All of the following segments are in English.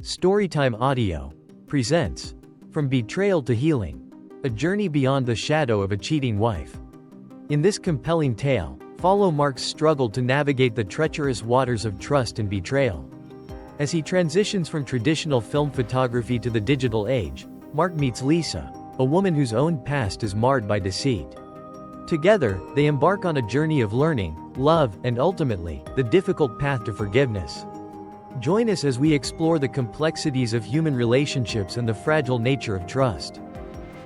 Storytime Audio presents From Betrayal to Healing, a journey beyond the shadow of a cheating wife. In this compelling tale, follow Mark's struggle to navigate the treacherous waters of trust and betrayal. As he transitions from traditional film photography to the digital age, Mark meets Lisa, a woman whose own past is marred by deceit. Together, they embark on a journey of learning, love, and ultimately, the difficult path to forgiveness. Join us as we explore the complexities of human relationships and the fragile nature of trust.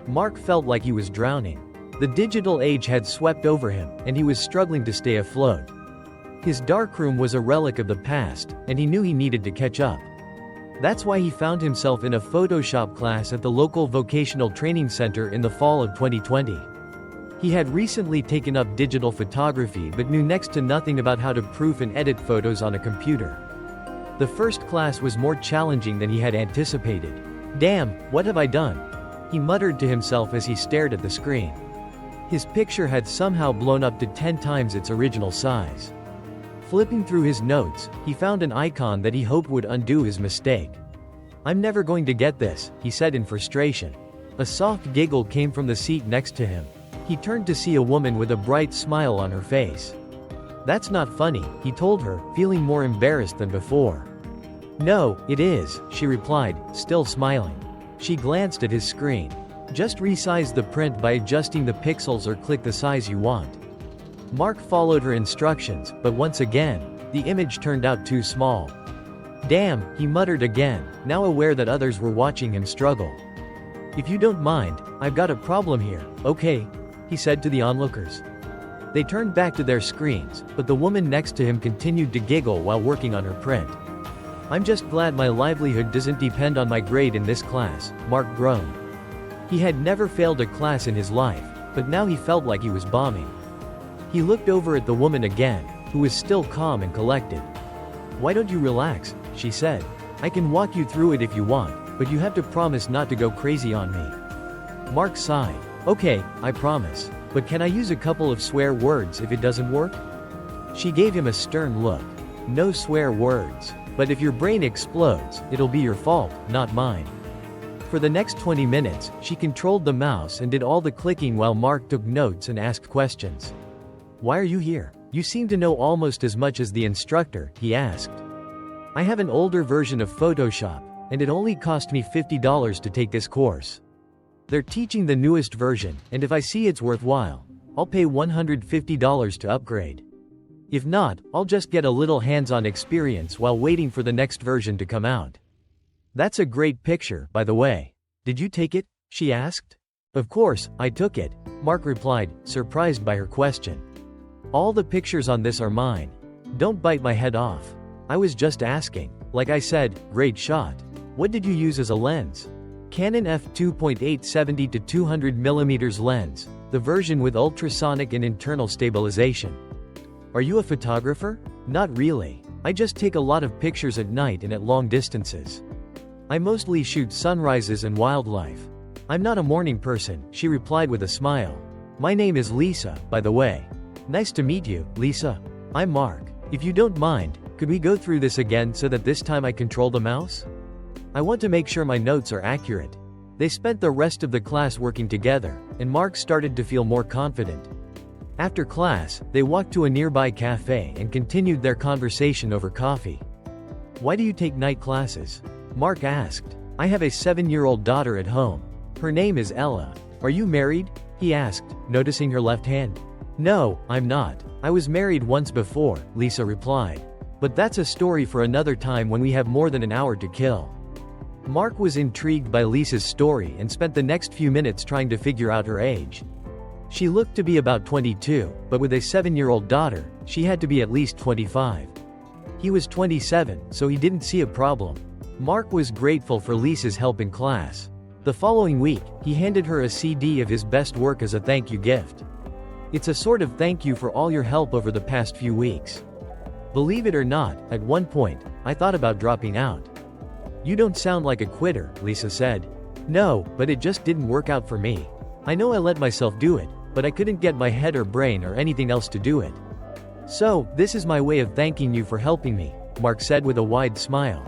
Mark felt like he was drowning. The digital age had swept over him, and he was struggling to stay afloat. His darkroom was a relic of the past, and he knew he needed to catch up. That's why he found himself in a Photoshop class at the local vocational training center in the fall of 2020. He had recently taken up digital photography but knew next to nothing about how to proof and edit photos on a computer. The first class was more challenging than he had anticipated. "Damn, what have I done?" he muttered to himself as he stared at the screen. His picture had somehow blown up to 10 times its original size. Flipping through his notes, he found an icon that he hoped would undo his mistake. "I'm never going to get this," he said in frustration. A soft giggle came from the seat next to him. He turned to see a woman with a bright smile on her face. "That's not funny," he told her, feeling more embarrassed than before. "No, it is," she replied, still smiling. She glanced at his screen. "Just resize the print by adjusting the pixels or click the size you want." Mark followed her instructions, but once again, the image turned out too small. "Damn," he muttered again, now aware that others were watching him struggle. "If you don't mind, I've got a problem here, okay?" he said to the onlookers. They turned back to their screens, but the woman next to him continued to giggle while working on her print. "I'm just glad my livelihood doesn't depend on my grade in this class," Mark groaned. He had never failed a class in his life, but now he felt like he was bombing. He looked over at the woman again, who was still calm and collected. "Why don't you relax?" she said. "I can walk you through it if you want, but you have to promise not to go crazy on me." Mark sighed. "Okay, I promise. But can I use a couple of swear words if it doesn't work?" She gave him a stern look. "No swear words. But if your brain explodes, it'll be your fault, not mine." For the next 20 minutes, she controlled the mouse and did all the clicking while Mark took notes and asked questions. "Why are you here? You seem to know almost as much as the instructor," he asked. "I have an older version of Photoshop, and it only cost me $50 to take this course. They're teaching the newest version, and if I see it's worthwhile, I'll pay $150 to upgrade. If not, I'll just get a little hands-on experience while waiting for the next version to come out." "That's a great picture, by the way. Did you take it?" she asked. "Of course, I took it," Mark replied, surprised by her question. "All the pictures on this are mine. Don't bite my head off. I was just asking. Like I said, great shot. What did you use as a lens?" "Canon f2.8 70-200mm lens, the version with ultrasonic and internal stabilization." "Are you a photographer?" "Not really. I just take a lot of pictures at night and at long distances. I mostly shoot sunrises and wildlife. I'm not a morning person," she replied with a smile. "My name is Lisa, by the way." "Nice to meet you, Lisa. I'm Mark. If you don't mind, could we go through this again so that this time I control the mouse? I want to make sure my notes are accurate." They spent the rest of the class working together, and Mark started to feel more confident. After class, they walked to a nearby cafe and continued their conversation over coffee. "Why do you take night classes?" Mark asked. "I have a 7-year-old daughter at home. Her name is Ella." "Are you married?" he asked, noticing her left hand. "No, I'm not. I was married once before," Lisa replied. "But that's a story for another time when we have more than an hour to kill." Mark was intrigued by Lisa's story and spent the next few minutes trying to figure out her age. She looked to be about 22, but with a 7-year-old daughter, she had to be at least 25. He was 27, so he didn't see a problem. Mark was grateful for Lisa's help in class. The following week, he handed her a CD of his best work as a thank you gift. "It's a sort of thank you for all your help over the past few weeks. Believe it or not, at one point, I thought about dropping out." "You don't sound like a quitter," Lisa said. "No, but it just didn't work out for me. I know I let myself do it, but I couldn't get my head or brain or anything else to do it. So, this is my way of thanking you for helping me," Mark said with a wide smile.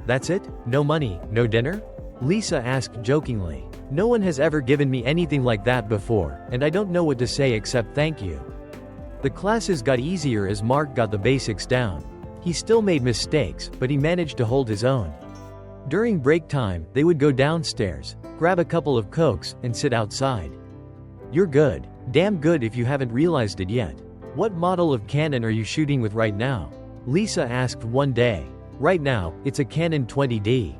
"That's it?" no money, no dinner? Lisa asked jokingly. No one has ever given me anything like that before, and I don't know what to say except thank you. The classes got easier as Mark got the basics down. He still made mistakes, but he managed to hold his own. During break time, they would go downstairs, grab a couple of Cokes, and sit outside. You're good. Damn good if you haven't realized it yet. What model of cannon are you shooting with right now? Lisa asked one day. Right now, it's a Canon 20D.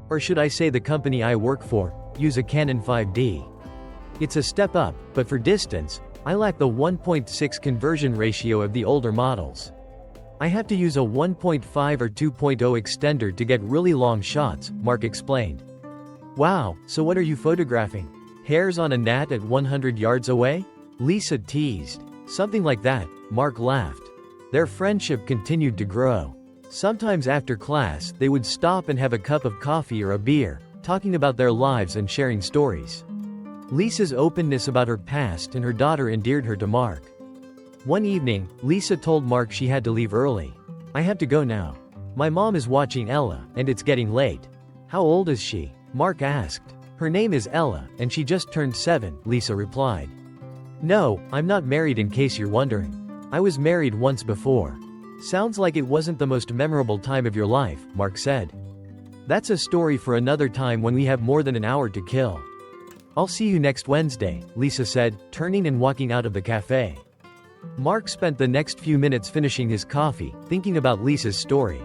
Or should I say the company I work for, use a Canon 5D. It's a step up, but for distance, I lack the 1.6 conversion ratio of the older models. I have to use a 1.5 or 2.0 extender to get really long shots, Mark explained. Wow, so what are you photographing? Hairs on a gnat at 100 yards away? Lisa teased. Something like that, Mark laughed. Their friendship continued to grow. Sometimes after class, they would stop and have a cup of coffee or a beer, talking about their lives and sharing stories. Lisa's openness about her past and her daughter endeared her to Mark. One evening, Lisa told Mark she had to leave early. I have to go now. My mom is watching Ella, and it's getting late. How old is she? Mark asked. Her name is Ella, and she just turned 7, Lisa replied. No, I'm not married in case you're wondering. I was married once before. Sounds like it wasn't the most memorable time of your life, Mark said. That's a story for another time when we have more than an hour to kill. I'll see you next Wednesday, Lisa said, turning and walking out of the cafe. Mark spent the next few minutes finishing his coffee, thinking about Lisa's story.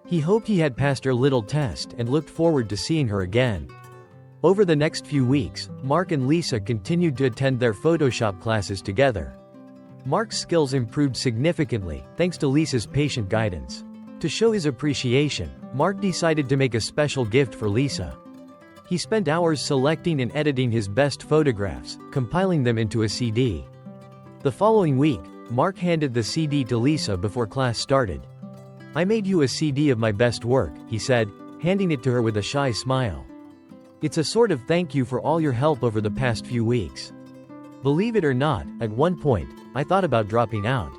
He hoped he had passed her little test and looked forward to seeing her again. Over the next few weeks, Mark and Lisa continued to attend their Photoshop classes together. Mark's skills improved significantly, thanks to Lisa's patient guidance. To show his appreciation, Mark decided to make a special gift for Lisa. He spent hours selecting and editing his best photographs, compiling them into a CD. The following week, Mark handed the CD to Lisa before class started. I made you a CD of my best work, he said, handing it to her with a shy smile. It's a sort of thank you for all your help over the past few weeks. Believe it or not, at one point, I thought about dropping out.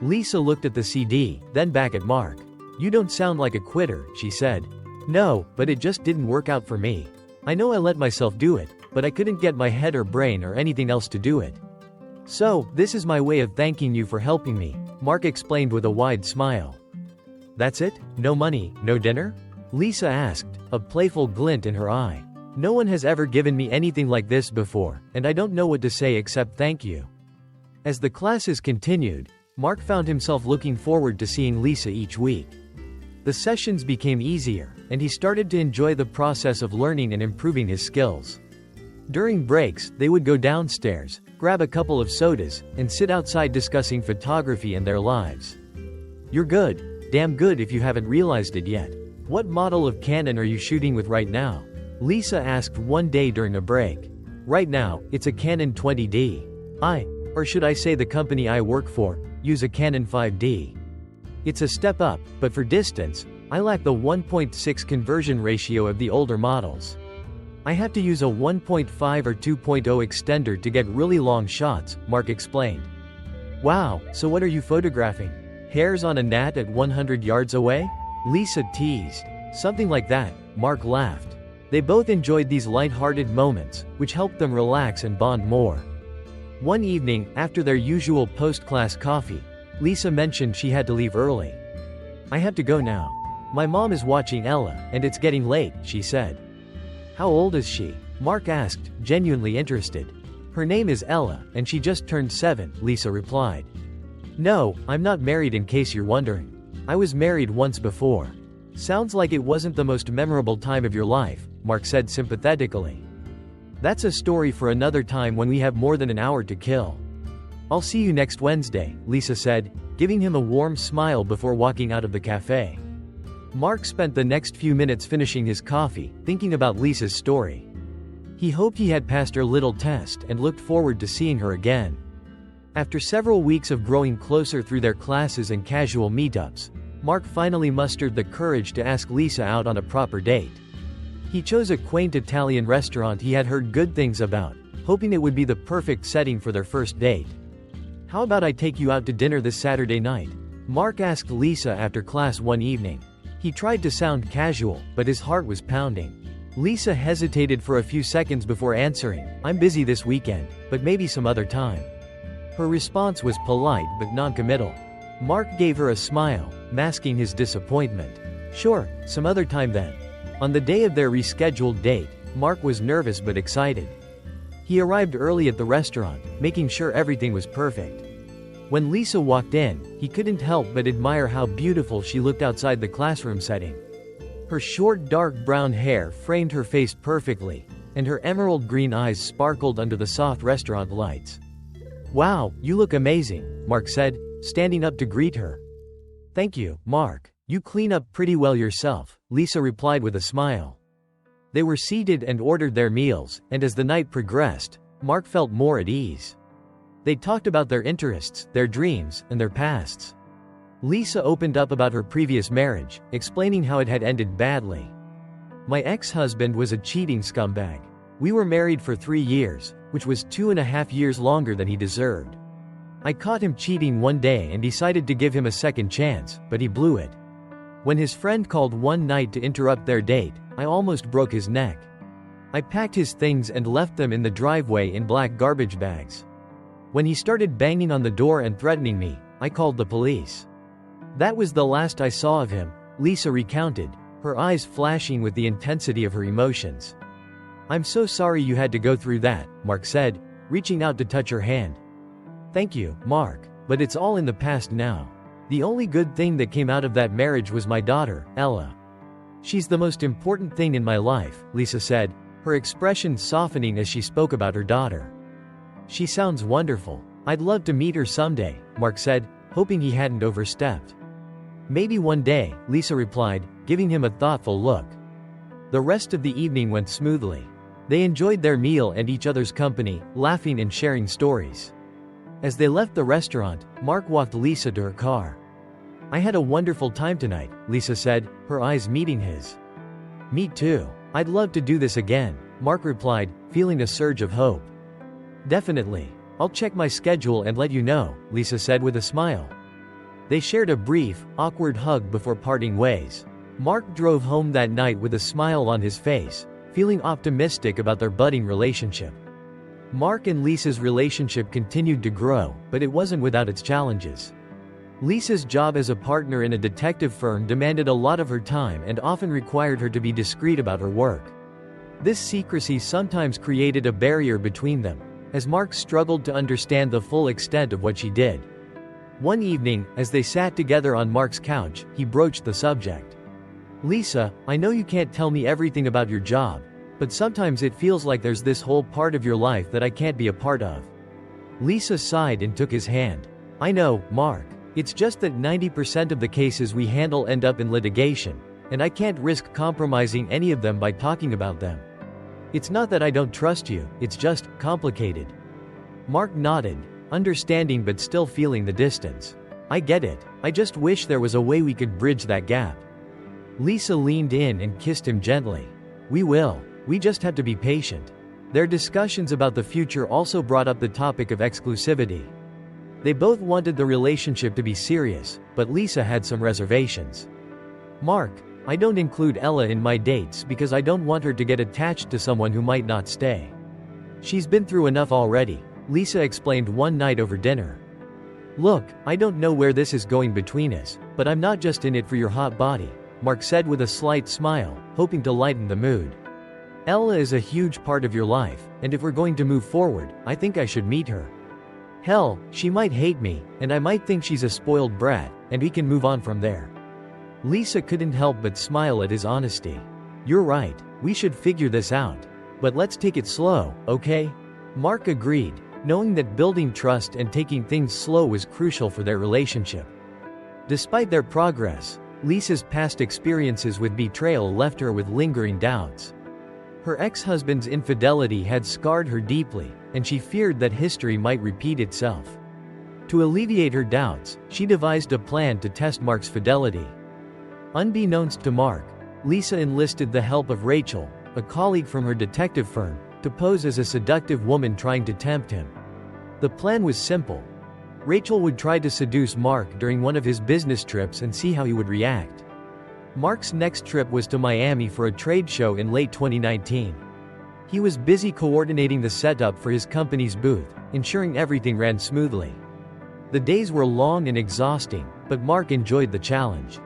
Lisa looked at the CD, then back at Mark. You don't sound like a quitter, she said. No, but it just didn't work out for me. I know I let myself do it, but I couldn't get my head or brain or anything else to do it. So, this is my way of thanking you for helping me, Mark explained with a wide smile. That's it? No money, no dinner? Lisa asked, a playful glint in her eye. No one has ever given me anything like this before, and I don't know what to say except thank you. As the classes continued, Mark found himself looking forward to seeing Lisa each week. The sessions became easier, and he started to enjoy the process of learning and improving his skills. During breaks, they would go downstairs, grab a couple of sodas, and sit outside discussing photography and their lives. You're good. Damn good if you haven't realized it yet. What model of Canon are you shooting with right now? Lisa asked one day during a break. Right now, it's a Canon 20D. Or should I say the company I work for, use a Canon 5D. It's a step up, but for distance, I lack the 1.6 conversion ratio of the older models. I have to use a 1.5 or 2.0 extender to get really long shots, Mark explained. Wow, so what are you photographing? Hairs on a gnat at 100 yards away? Lisa teased. Something like that, Mark laughed. They both enjoyed these light-hearted moments, which helped them relax and bond more. One evening, after their usual post-class coffee, Lisa mentioned she had to leave early. I have to go now. My mom is watching Ella, and it's getting late, she said. How old is she? Mark asked, genuinely interested. Her name is Ella, and she just turned 7, Lisa replied. No, I'm not married in case you're wondering. I was married once before. Sounds like it wasn't the most memorable time of your life, Mark said sympathetically. That's a story for another time when we have more than an hour to kill. I'll see you next Wednesday, Lisa said, giving him a warm smile before walking out of the cafe. Mark spent the next few minutes finishing his coffee, thinking about Lisa's story. He hoped he had passed her little test and looked forward to seeing her again. After several weeks of growing closer through their classes and casual meetups, Mark finally mustered the courage to ask Lisa out on a proper date. He chose a quaint Italian restaurant he had heard good things about, hoping it would be the perfect setting for their first date. How about I take you out to dinner this Saturday night? Mark asked Lisa after class one evening. He tried to sound casual, but his heart was pounding. Lisa hesitated for a few seconds before answering, "I'm busy this weekend, but maybe some other time." Her response was polite but non-committal. Mark gave her a smile, masking his disappointment. "Sure, some other time then." On the day of their rescheduled date, Mark was nervous but excited. He arrived early at the restaurant, making sure everything was perfect. When Lisa walked in, he couldn't help but admire how beautiful she looked outside the classroom setting. Her short dark brown hair framed her face perfectly, and her emerald green eyes sparkled under the soft restaurant lights. "Wow, you look amazing," Mark said, standing up to greet her. "Thank you, Mark. You clean up pretty well yourself," Lisa replied with a smile. They were seated and ordered their meals, and as the night progressed, Mark felt more at ease. They talked about their interests, their dreams, and their pasts. Lisa opened up about her previous marriage, explaining how it had ended badly. "My ex-husband was a cheating scumbag. We were married for 3 years, which was 2.5 years longer than he deserved. I caught him cheating one day and decided to give him a second chance, but he blew it. When his friend called one night to interrupt their date, I almost broke his neck. I packed his things and left them in the driveway in black garbage bags. When he started banging on the door and threatening me, I called the police. That was the last I saw of him," Lisa recounted, her eyes flashing with the intensity of her emotions. "I'm so sorry you had to go through that," Mark said, reaching out to touch her hand. "Thank you, Mark, but it's all in the past now. The only good thing that came out of that marriage was my daughter, Ella. She's the most important thing in my life," Lisa said, her expression softening as she spoke about her daughter. "She sounds wonderful. I'd love to meet her someday," Mark said, hoping he hadn't overstepped. "Maybe one day," Lisa replied, giving him a thoughtful look. The rest of the evening went smoothly. They enjoyed their meal and each other's company, laughing and sharing stories. As they left the restaurant, Mark walked Lisa to her car. "I had a wonderful time tonight," Lisa said, her eyes meeting his. "Me too. I'd love to do this again," Mark replied, feeling a surge of hope. "Definitely. I'll check my schedule and let you know," Lisa said with a smile. They shared a brief, awkward hug before parting ways. Mark drove home that night with a smile on his face, feeling optimistic about their budding relationship. Mark and Lisa's relationship continued to grow, but it wasn't without its challenges. Lisa's job as a partner in a detective firm demanded a lot of her time and often required her to be discreet about her work. This secrecy sometimes created a barrier between them, as Mark struggled to understand the full extent of what she did. One evening, as they sat together on Mark's couch, he broached the subject. "Lisa, I know you can't tell me everything about your job, but sometimes it feels like there's this whole part of your life that I can't be a part of." Lisa sighed and took his hand. "I know, Mark. It's just that 90% of the cases we handle end up in litigation, and I can't risk compromising any of them by talking about them. It's not that I don't trust you, it's just complicated." Mark nodded, understanding but still feeling the distance. "I get it. I just wish there was a way we could bridge that gap." Lisa leaned in and kissed him gently. "We will. We just have to be patient." Their discussions about the future also brought up the topic of exclusivity. They both wanted the relationship to be serious, but Lisa had some reservations. "Mark, I don't include Ella in my dates because I don't want her to get attached to someone who might not stay. She's been through enough already," Lisa explained one night over dinner. "Look, I don't know where this is going between us, but I'm not just in it for your hot body," Mark said with a slight smile, hoping to lighten the mood. "Ella is a huge part of your life, and if we're going to move forward, I think I should meet her. Hell, she might hate me, and I might think she's a spoiled brat, and we can move on from there." Lisa couldn't help but smile at his honesty. "You're right, we should figure this out. But let's take it slow, okay?" Mark agreed, knowing that building trust and taking things slow was crucial for their relationship. Despite their progress, Lisa's past experiences with betrayal left her with lingering doubts. Her ex-husband's infidelity had scarred her deeply, and she feared that history might repeat itself. To alleviate her doubts, she devised a plan to test Mark's fidelity. Unbeknownst to Mark, Lisa enlisted the help of Rachel, a colleague from her detective firm, to pose as a seductive woman trying to tempt him. The plan was simple. Rachel would try to seduce Mark during one of his business trips and see how he would react. Mark's next trip was to Miami for a trade show in late 2019. He was busy coordinating the setup for his company's booth, ensuring everything ran smoothly. The days were long and exhausting, but Mark enjoyed the challenge.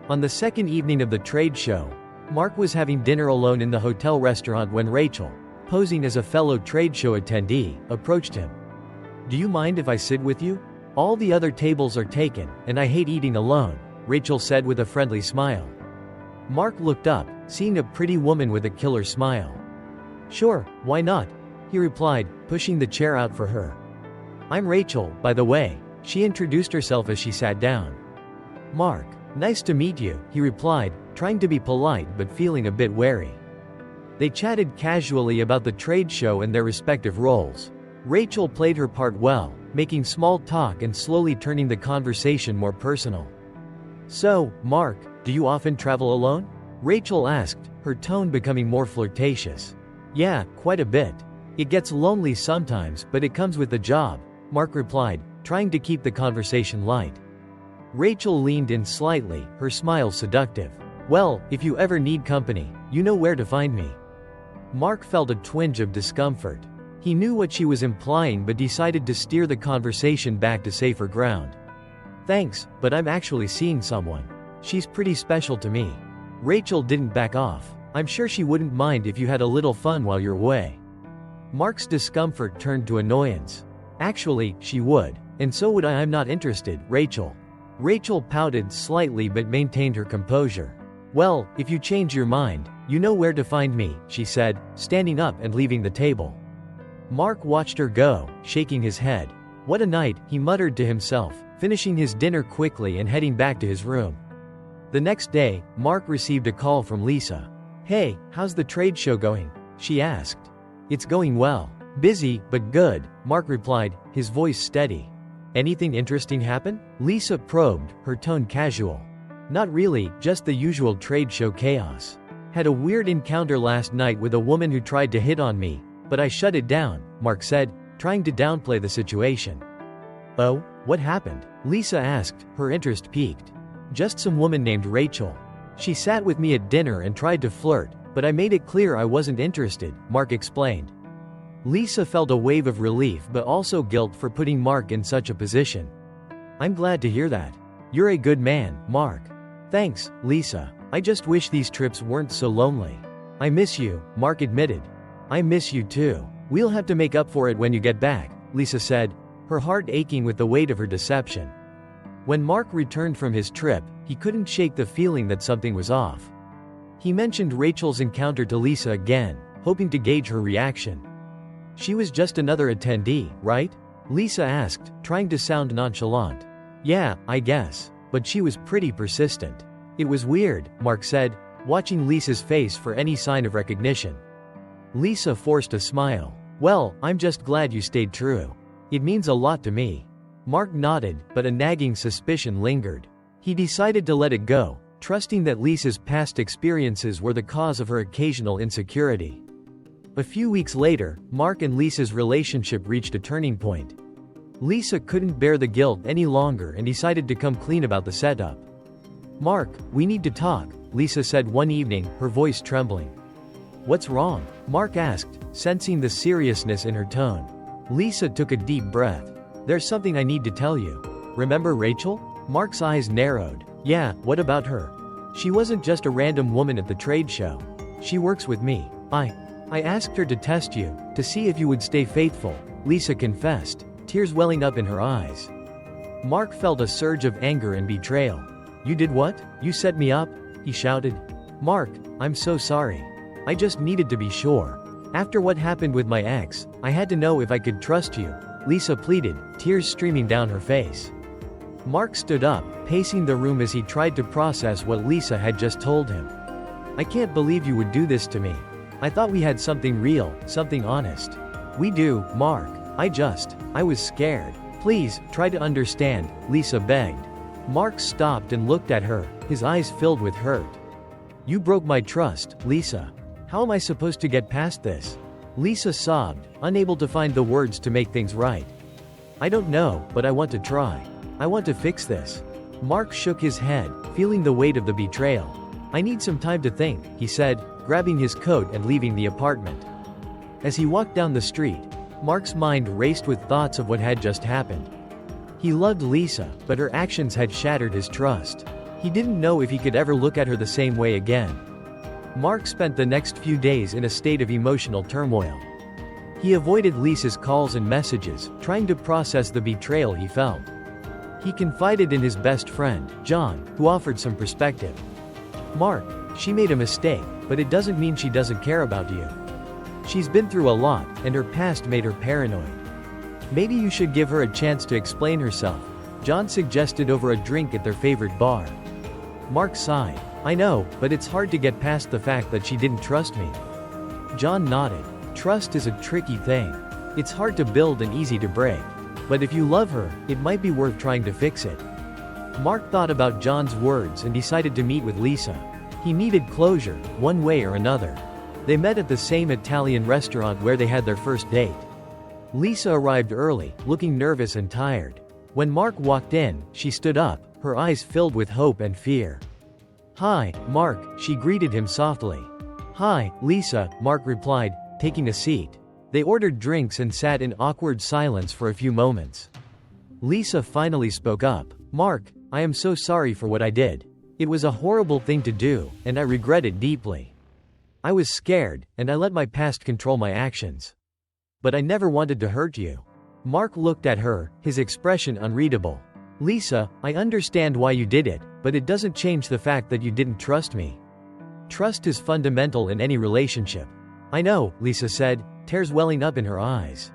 On the second evening of the trade show, Mark was having dinner alone in the hotel restaurant when Rachel, posing as a fellow trade show attendee, approached him. "Do you mind if I sit with you? All the other tables are taken, and I hate eating alone," Rachel said with a friendly smile. Mark looked up, seeing a pretty woman with a killer smile. "Sure, why not?" he replied, pushing the chair out for her. "I'm Rachel, by the way," she introduced herself as she sat down. "Mark, nice to meet you," he replied, trying to be polite but feeling a bit wary. They chatted casually about the trade show and their respective roles. Rachel played her part well, making small talk and slowly turning the conversation more personal. "So, Mark, do you often travel alone?" Rachel asked, her tone becoming more flirtatious. "Yeah, quite a bit. It gets lonely sometimes, but it comes with the job," Mark replied, trying to keep the conversation light. Rachel leaned in slightly, her smile seductive. "Well, if you ever need company, you know where to find me." Mark felt a twinge of discomfort. He knew what she was implying but decided to steer the conversation back to safer ground. "Thanks, but I'm actually seeing someone. She's pretty special to me." Rachel didn't back off. "I'm sure she wouldn't mind if you had a little fun while you're away." Mark's discomfort turned to annoyance. "Actually, she would. And so would I. I'm not interested, Rachel." Rachel pouted slightly but maintained her composure. "Well, if you change your mind, you know where to find me," she said, standing up and leaving the table. Mark watched her go, shaking his head. "What a night," he muttered to himself, finishing his dinner quickly and heading back to his room. The next day, Mark received a call from Lisa. "Hey, how's the trade show going?" she asked. "It's going well. Busy, but good," Mark replied, his voice steady. "Anything interesting happen?" Lisa probed, her tone casual. "Not really, just the usual trade show chaos. Had a weird encounter last night with a woman who tried to hit on me, but I shut it down," Mark said, trying to downplay the situation. "Oh, what happened?" Lisa asked, her interest piqued. "Just some woman named Rachel. She sat with me at dinner and tried to flirt, but I made it clear I wasn't interested," Mark explained. Lisa felt a wave of relief but also guilt for putting Mark in such a position. "I'm glad to hear that. You're a good man, Mark." "Thanks, Lisa. I just wish these trips weren't so lonely." "I miss you," Mark admitted. "I miss you too. We'll have to make up for it when you get back," Lisa said, her heart aching with the weight of her deception. When Mark returned from his trip, he couldn't shake the feeling that something was off. He mentioned Rachel's encounter to Lisa again, hoping to gauge her reaction. "She was just another attendee, right?" Lisa asked, trying to sound nonchalant. "Yeah, I guess. But she was pretty persistent." "It was weird," Mark said, watching Lisa's face for any sign of recognition. Lisa forced a smile. "Well, I'm just glad you stayed true. It means a lot to me." Mark nodded, but a nagging suspicion lingered. He decided to let it go, trusting that Lisa's past experiences were the cause of her occasional insecurity. A few weeks later, Mark and Lisa's relationship reached a turning point. Lisa couldn't bear the guilt any longer and decided to come clean about the setup. "Mark, we need to talk," Lisa said one evening, her voice trembling. "What's wrong?" Mark asked, sensing the seriousness in her tone. Lisa took a deep breath. "There's something I need to tell you. Remember Rachel?" Mark's eyes narrowed. "Yeah, what about her?" "She wasn't just a random woman at the trade show. She works with me. I asked her to test you, to see if you would stay faithful," Lisa confessed, tears welling up in her eyes. Mark felt a surge of anger and betrayal. "You did what? You set me up?" he shouted. "Mark, I'm so sorry. I just needed to be sure. After what happened with my ex, I had to know if I could trust you," Lisa pleaded, tears streaming down her face. Mark stood up, pacing the room as he tried to process what Lisa had just told him. "I can't believe you would do this to me. I thought we had something real, something honest." "We do, Mark. I was scared. Please, try to understand," Lisa begged. Mark stopped and looked at her, his eyes filled with hurt. "You broke my trust, Lisa. How am I supposed to get past this?" Lisa sobbed, unable to find the words to make things right. "I don't know, but I want to try. I want to fix this." Mark shook his head, feeling the weight of the betrayal. "I need some time to think," he said, grabbing his coat and leaving the apartment. As he walked down the street, Mark's mind raced with thoughts of what had just happened. He loved Lisa, but her actions had shattered his trust. He didn't know if he could ever look at her the same way again. Mark spent the next few days in a state of emotional turmoil. He avoided Lisa's calls and messages, trying to process the betrayal he felt. He confided in his best friend, John, who offered some perspective. "Mark, she made a mistake, but it doesn't mean she doesn't care about you. She's been through a lot, and her past made her paranoid. Maybe you should give her a chance to explain herself," John suggested over a drink at their favorite bar. Mark sighed. "I know, but it's hard to get past the fact that she didn't trust me." John nodded. "Trust is a tricky thing. It's hard to build and easy to break. But if you love her, it might be worth trying to fix it." Mark thought about John's words and decided to meet with Lisa. He needed closure, one way or another. They met at the same Italian restaurant where they had their first date. Lisa arrived early, looking nervous and tired. When Mark walked in, she stood up, her eyes filled with hope and fear. "Hi, Mark," she greeted him softly. "Hi, Lisa," Mark replied, taking a seat. They ordered drinks and sat in awkward silence for a few moments. Lisa finally spoke up. "Mark, I am so sorry for what I did. It was a horrible thing to do, and I regret it deeply. I was scared, and I let my past control my actions. But I never wanted to hurt you." Mark looked at her, his expression unreadable. "Lisa, I understand why you did it, but it doesn't change the fact that you didn't trust me. Trust is fundamental in any relationship." "I know," Lisa said, tears welling up in her eyes.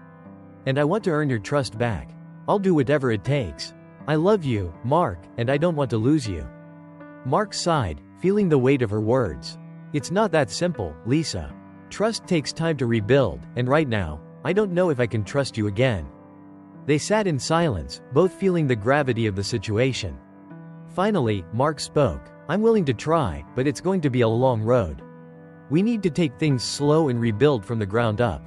"And I want to earn your trust back. I'll do whatever it takes. I love you, Mark, and I don't want to lose you." Mark sighed, feeling the weight of her words. "It's not that simple, Lisa. Trust takes time to rebuild, and right now, I don't know if I can trust you again." They sat in silence, both feeling the gravity of the situation. Finally, Mark spoke. "I'm willing to try, but it's going to be a long road. We need to take things slow and rebuild from the ground up."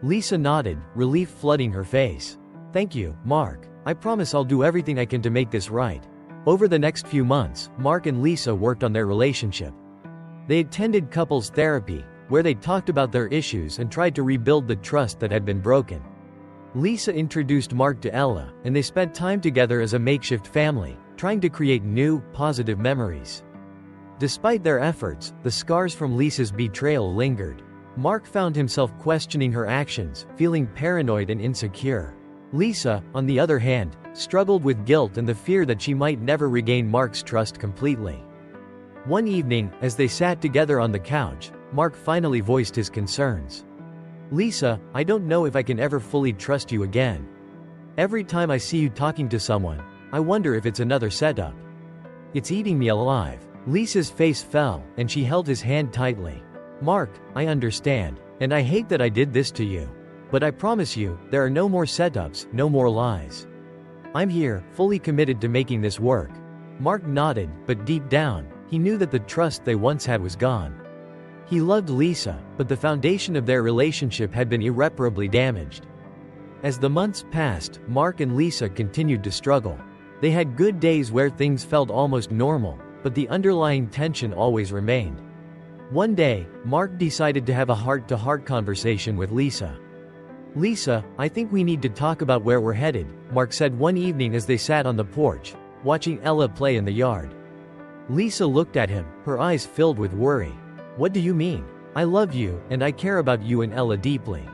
Lisa nodded, relief flooding her face. "Thank you, Mark. I promise I'll do everything I can to make this right." Over the next few months, Mark and Lisa worked on their relationship. They attended couples therapy, where they talked about their issues and tried to rebuild the trust that had been broken. Lisa introduced Mark to Ella, and they spent time together as a makeshift family, trying to create new, positive memories. Despite their efforts, the scars from Lisa's betrayal lingered. Mark found himself questioning her actions, feeling paranoid and insecure. Lisa, on the other hand, struggled with guilt and the fear that she might never regain Mark's trust completely. One evening, as they sat together on the couch, Mark finally voiced his concerns. "Lisa, I don't know if I can ever fully trust you again. Every time I see you talking to someone, I wonder if it's another setup. It's eating me alive." Lisa's face fell, and she held his hand tightly. "Mark, I understand, and I hate that I did this to you. But I promise you, there are no more setups, no more lies. I'm here, fully committed to making this work." Mark nodded, but deep down, he knew that the trust they once had was gone. He loved Lisa, but the foundation of their relationship had been irreparably damaged. As the months passed, Mark and Lisa continued to struggle. They had good days where things felt almost normal, but the underlying tension always remained. One day, Mark decided to have a heart-to-heart conversation with Lisa. "Lisa, I think we need to talk about where we're headed," Mark said one evening as they sat on the porch, watching Ella play in the yard. Lisa looked at him, her eyes filled with worry. "What do you mean? I love you, and I care about you and Ella deeply.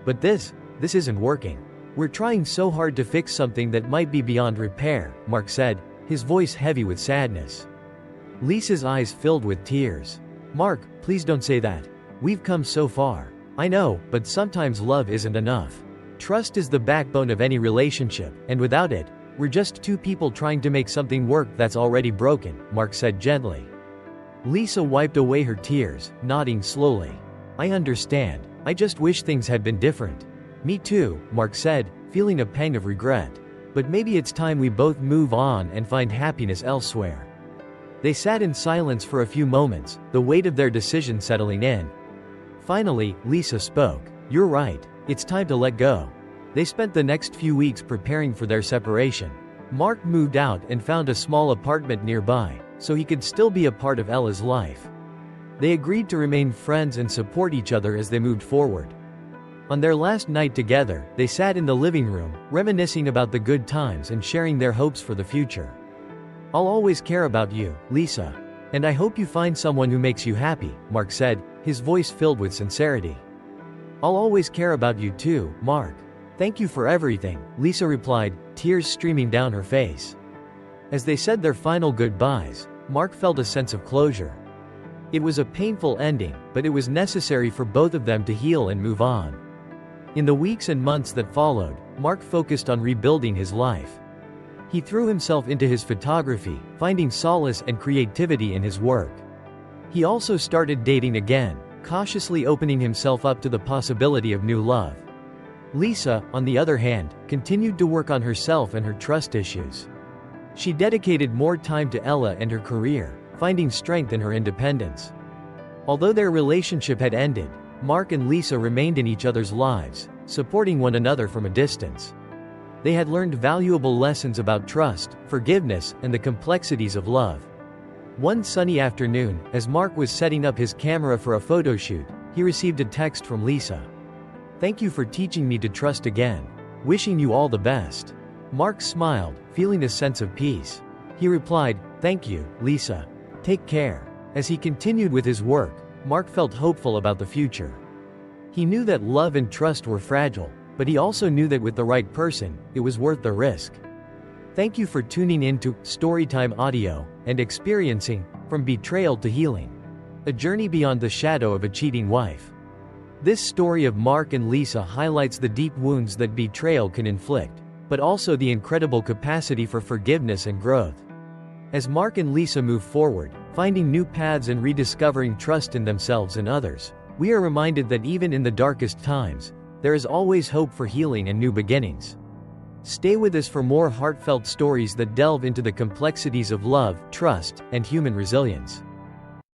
But this isn't working. We're trying so hard to fix something that might be beyond repair," Mark said, his voice heavy with sadness. Lisa's eyes filled with tears. "Mark, please don't say that. We've come so far. I know, but sometimes love isn't enough. Trust is the backbone of any relationship, and without it, we're just two people trying to make something work that's already broken," Mark said gently. Lisa wiped away her tears, nodding slowly. "I understand. I just wish things had been different." "Me too," Mark said, feeling a pang of regret. "But maybe it's time we both move on and find happiness elsewhere." They sat in silence for a few moments, the weight of their decision settling in. Finally, Lisa spoke. "You're right. It's time to let go." They spent the next few weeks preparing for their separation. Mark moved out and found a small apartment nearby, so he could still be a part of Ella's life. They agreed to remain friends and support each other as they moved forward. On their last night together, they sat in the living room, reminiscing about the good times and sharing their hopes for the future. "I'll always care about you, Lisa. And I hope you find someone who makes you happy," Mark said, his voice filled with sincerity. "I'll always care about you too, Mark. Thank you for everything," Lisa replied, tears streaming down her face. As they said their final goodbyes, Mark felt a sense of closure. It was a painful ending, but it was necessary for both of them to heal and move on. In the weeks and months that followed, Mark focused on rebuilding his life. He threw himself into his photography, finding solace and creativity in his work. He also started dating again, cautiously opening himself up to the possibility of new love. Lisa, on the other hand, continued to work on herself and her trust issues. She dedicated more time to Ella and her career, finding strength in her independence. Although their relationship had ended, Mark and Lisa remained in each other's lives, supporting one another from a distance. They had learned valuable lessons about trust, forgiveness, and the complexities of love. One sunny afternoon, as Mark was setting up his camera for a photo shoot, he received a text from Lisa. "Thank you for teaching me to trust again. Wishing you all the best." Mark smiled, feeling a sense of peace. He replied, "Thank you, Lisa. Take care." As he continued with his work, Mark felt hopeful about the future. He knew that love and trust were fragile, but he also knew that with the right person, it was worth the risk. Thank you for tuning in to Storytime Audio and experiencing From Betrayal to Healing, a journey beyond the shadow of a cheating wife. This story of Mark and Lisa highlights the deep wounds that betrayal can inflict, but also the incredible capacity for forgiveness and growth. As Mark and Lisa move forward, finding new paths and rediscovering trust in themselves and others, we are reminded that even in the darkest times, there is always hope for healing and new beginnings. Stay with us for more heartfelt stories that delve into the complexities of love, trust, and human resilience.